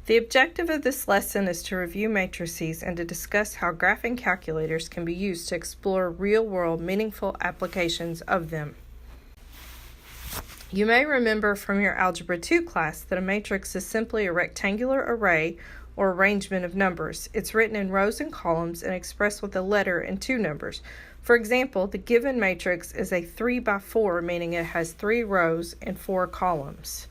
The objective of this lesson is to review matrices and to discuss how graphing calculators can be used to explore real-world, meaningful applications of them. You may remember from your Algebra 2 class that a matrix is simply a rectangular array or arrangement of numbers. It's written in rows and columns and expressed with a letter and two numbers. For example, the given matrix is a 3 by 4, meaning it has 3 rows and 4 columns.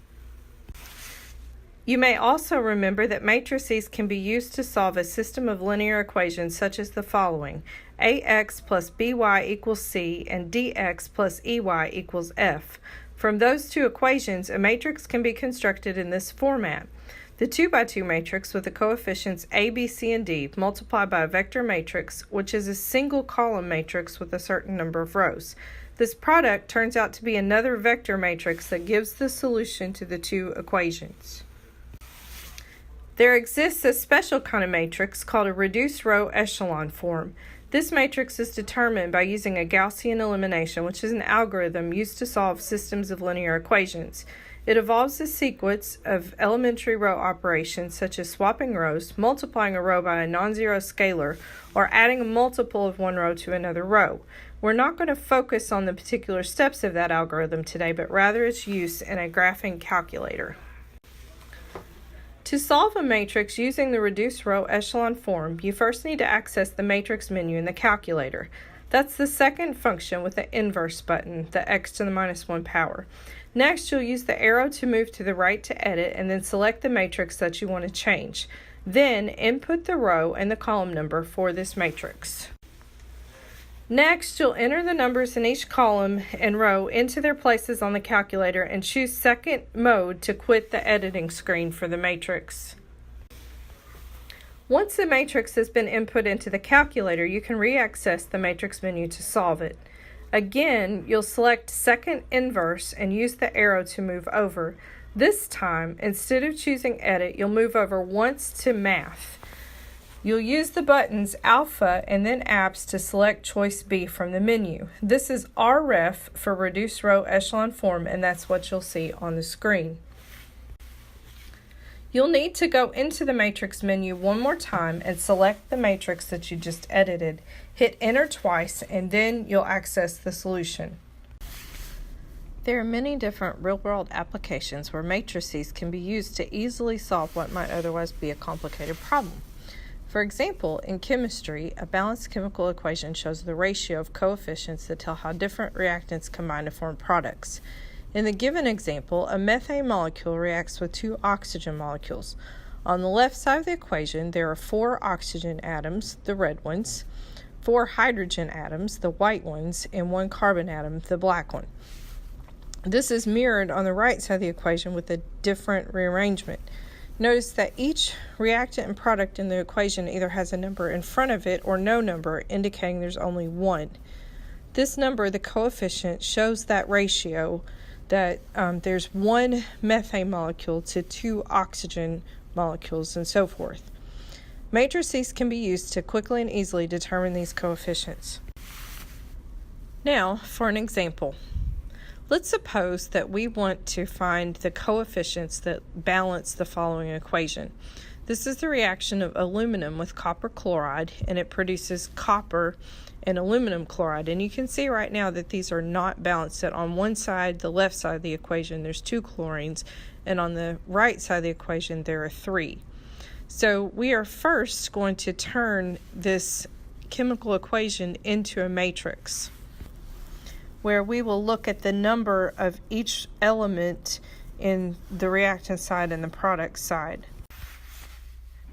You may also remember that matrices can be used to solve a system of linear equations such as the following: ax plus by equals c and dx plus ey equals f. From those two equations, a matrix can be constructed in this format. The 2 by 2 matrix with the coefficients a, b, c, and d multiplied by a vector matrix, which is a single column matrix with a certain number of rows. This product turns out to be another vector matrix that gives the solution to the two equations. There exists a special kind of matrix called a reduced row echelon form. This matrix is determined by using a Gaussian elimination, which is an algorithm used to solve systems of linear equations. It involves a sequence of elementary row operations such as swapping rows, multiplying a row by a non-zero scalar, or adding a multiple of one row to another row. We're not going to focus on the particular steps of that algorithm today, but rather its use in a graphing calculator. To solve a matrix using the reduced row echelon form, you first need to access the matrix menu in the calculator. That's the second function with the inverse button, the x to the minus 1 power. Next, you'll use the arrow to move to the right to edit and then select the matrix that you want to change. Then, input the row and the column number for this matrix. Next, you'll enter the numbers in each column and row into their places on the calculator and choose second mode to quit the editing screen for the matrix. Once the matrix has been input into the calculator, you can re-access the matrix menu to solve it. Again, you'll select second inverse and use the arrow to move over. This time, instead of choosing edit, you'll move over once to math. You'll use the buttons alpha and then apps to select choice B from the menu. This is RF for reduced row echelon form, and that's what you'll see on the screen. You'll need to go into the matrix menu one more time and select the matrix that you just edited. Hit enter twice and then you'll access the solution. There are many different real-world applications where matrices can be used to easily solve what might otherwise be a complicated problem. For example, in chemistry, a balanced chemical equation shows the ratio of coefficients that tell how different reactants combine to form products. In the given example, a methane molecule reacts with 2 oxygen molecules. On the left side of the equation, there are 4 oxygen atoms, the red ones, 4 hydrogen atoms, the white ones, and 1 carbon atom, the black one. This is mirrored on the right side of the equation with a different rearrangement. Notice that each reactant and product in the equation either has a number in front of it or no number, indicating there's only one. This number, the coefficient, shows that ratio that there's 1 methane molecule to 2 oxygen molecules and so forth. Matrices can be used to quickly and easily determine these coefficients. Now, for an example. Let's suppose that we want to find the coefficients that balance the following equation. This is the reaction of aluminum with copper chloride, and it produces copper and aluminum chloride. And you can see right now that these are not balanced. That on one side, the left side of the equation, there's 2 chlorines, and on the right side of the equation, there are 3. So we are first going to turn this chemical equation into a matrix, where we will look at the number of each element in the reactant side and the product side.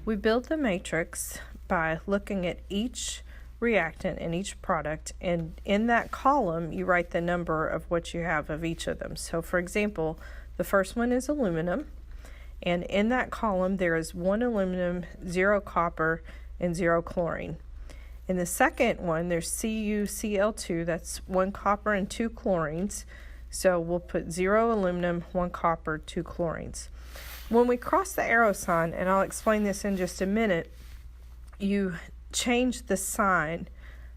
We build the matrix by looking at each reactant and each product, and in that column you write the number of what you have of each of them. So for example, the first one is aluminum, and in that column there is 1 aluminum, 0 copper, and 0 chlorine. In the second one, there's CuCl2, that's 1 copper and 2 chlorines. So we'll put 0 aluminum, 1 copper, 2 chlorines. When we cross the arrow sign, and I'll explain this in just a minute, you change the sign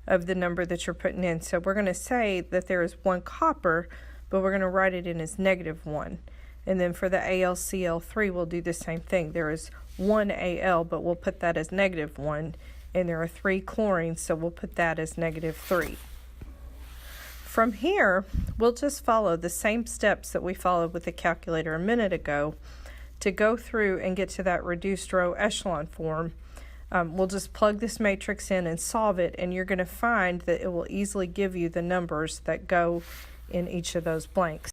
of the number that you're putting in. So we're going to say that there is 1 copper, but we're going to write it in as -1. And then for the AlCl3, we'll do the same thing. There is 1 Al, but we'll put that as -1. And there are 3 chlorines, so we'll put that as -3. From here, we'll just follow the same steps that we followed with the calculator a minute ago to go through and get to that reduced row echelon form. We'll just plug this matrix in and solve it, and you're going to find that it will easily give you the numbers that go in each of those blanks.